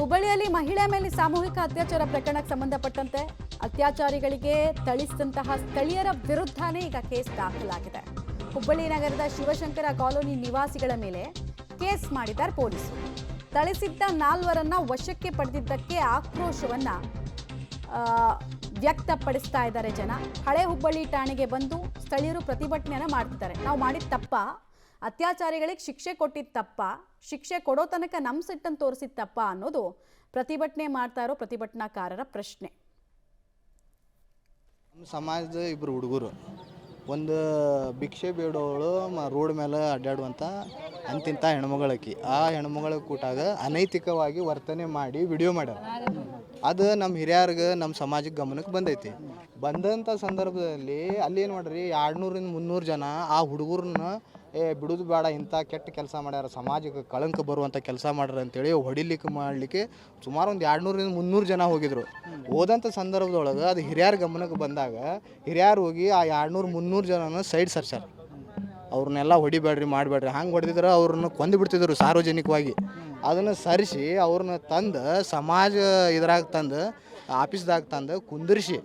ಹುಬ್ಬಳ್ಳಿಯಲ್ಲಿ ಮಹಿಳೆ ಮೇಲೆ ಸಾಮೂಹಿಕ ಅತ್ಯಾಚಾರ ಪ್ರಕರಣಕ್ಕೆ ಸಂಬಂಧಪಟ್ಟಂತೆ ಅತ್ಯಾಚಾರಿಗಳಿಗೆ ಥಳಿಸಿದಂತಹ ಸ್ಥಳೀಯರ ವಿರುದ್ಧನೇ ಈಗ ಕೇಸ್ ದಾಖಲಾಗಿದೆ. ಹುಬ್ಬಳ್ಳಿ ನಗರದ ಶಿವಶಂಕರ ಕಾಲೋನಿ ನಿವಾಸಿಗಳ ಮೇಲೆ ಕೇಸ್ ಮಾಡಿದ್ದಾರೆ ಪೊಲೀಸರು. ಥಳಿಸಿದ್ದ 4ವರನ್ನ ವಶಕ್ಕೆ ಪಡೆದಿದ್ದಕ್ಕೆ ಆಕ್ರೋಶವನ್ನ ವ್ಯಕ್ತಪಡಿಸ್ತಾ ಇದ್ದಾರೆ ಜನ. ಹಳೆ ಹುಬ್ಬಳ್ಳಿ ಠಾಣೆಗೆ ಬಂದು ಸ್ಥಳೀಯರು ಪ್ರತಿಭಟನೆಯನ್ನ ಮಾಡ್ತಿದ್ದಾರೆ. ನಾವು ಮಾಡಿದ ತಪ್ಪ, ಅತ್ಯಾಚಾರಿಗಳಿಗೆ ಶಿಕ್ಷೆ ಕೊಟ್ಟಿದ್ದ ತಪ್ಪ, ಶಿಕ್ಷೆ ಕೊಡೋ ತನಕ ನಮ್ಮ ಸಿಟ್ಟನ್ನು ತೋರಿಸಿದ ತಪ್ಪ ಅನ್ನೋದು ಪ್ರತಿಭಟನೆ ಮಾಡ್ತಾ ಇರೋ ಪ್ರತಿಭಟನಾಕಾರರ ಪ್ರಶ್ನೆ. ನಮ್ಮ ಸಮಾಜದ ಇಬ್ಬರು ಹುಡುಗರು ಒಂದು ಭಿಕ್ಷೆ ಬೇಡೋಳು ರೋಡ್ ಮೇಲೆ ಅಡ್ಡಾಡುವಂಥ ಅಂತಿಂಥ ಹೆಣ್ಮಗಳಕಿ. ಆ ಹೆಣ್ಮಗಳ ಕೂಟಾಗ ಅನೈತಿಕವಾಗಿ ವರ್ತನೆ ಮಾಡಿ ವಿಡಿಯೋ ಮಾಡ್ಯಾರ. ಅದು ನಮ್ಮ ಹಿರಿಯರಿಗೆ ನಮ್ಮ ಸಮಾಜಕ್ಕೆ ಗಮನಕ್ಕೆ ಬಂದೈತಿ. ಬಂದಂಥ ಸಂದರ್ಭದಲ್ಲಿ ಅಲ್ಲಿ ಏನು ಮಾಡ್ರಿ 200-300 ಜನ ಆ ಹುಡುಗರನ್ನ ಬಿಡೋದು ಬೇಡ, ಇಂಥ ಕೆಟ್ಟ ಕೆಲಸ ಮಾಡ್ಯಾರ, ಸಮಾಜಕ್ಕೆ ಕಳಂಕ ಬರುವಂಥ ಕೆಲಸ ಮಾಡ್ಯಾರ ಅಂತೇಳಿ ಮಾಡಲಿಕ್ಕೆ ಸುಮಾರು ಒಂದು 200-300 ಜನ ಹೋಗಿದ್ರು. ಹೋದಂಥ ಸಂದರ್ಭದೊಳಗೆ ಅದು ಹಿರಿಯರ ಗಮನಕ್ಕೆ ಬಂದಾಗ ಹಿರಿಯರು ಹೋಗಿ ಆ 200-300 ಜನನ ಸೈಡ್ ಸರ್ಚಾರ. ಅವ್ರನ್ನೆಲ್ಲ ಹೊಡಿಬೇಡ್ರಿ, ಮಾಡಬೇಡ್ರಿ, ಹಂಗೆ ಹೊಡೆದಿದ್ರೆ ಅವ್ರನ್ನ ಕೊಂದು ಬಿಡ್ತಿದ್ರು ಸಾರ್ವಜನಿಕವಾಗಿ. ಅದನ್ನು ಸರಿಸಿ ಅವ್ರನ್ನ ತಂದು ಸಮಾಜ ಇದ್ರಾಗ ತಂದು ಆಫೀಸ್ದಾಗ ತಂದು ಕುಂದಿರಿಸಿ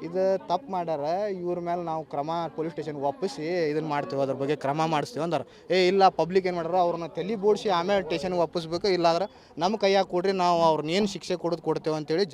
ಇದು ತಪ್ಪು ಮಾಡ್ಯಾರ, ಇವ್ರ ಮೇಲೆ ನಾವು ಕ್ರಮ ಪೊಲೀಸ್ ಸ್ಟೇಷನ್ಗೆ ಒಪ್ಪಿಸಿ ಇದನ್ನು ಮಾಡ್ತೀವಿ, ಅದ್ರ ಬಗ್ಗೆ ಕ್ರಮ ಮಾಡಿಸ್ತೀವಿ ಅಂದಾರ. ಇಲ್ಲ ಪಬ್ಲಿಕ್ ಏನು ಮಾಡ್ಯಾರ, ಅವ್ರನ್ನ ತಲೆ ಬೋಡಿಸಿ ಆಮೇಲೆ ಸ್ಟೇಷನ್ಗೆ ಒಪ್ಪಿಸ್ಬೇಕು, ಇಲ್ಲಾಂದ್ರೆ ನಮ್ಮ ಕೈಯಾಗ ಕೊಡ್ರಿ, ನಾವು ಅವ್ರನ್ನ ಏನು ಶಿಕ್ಷೆ ಕೊಡೋದು ಕೊಡ್ತೇವೆ ಅಂತೇಳಿ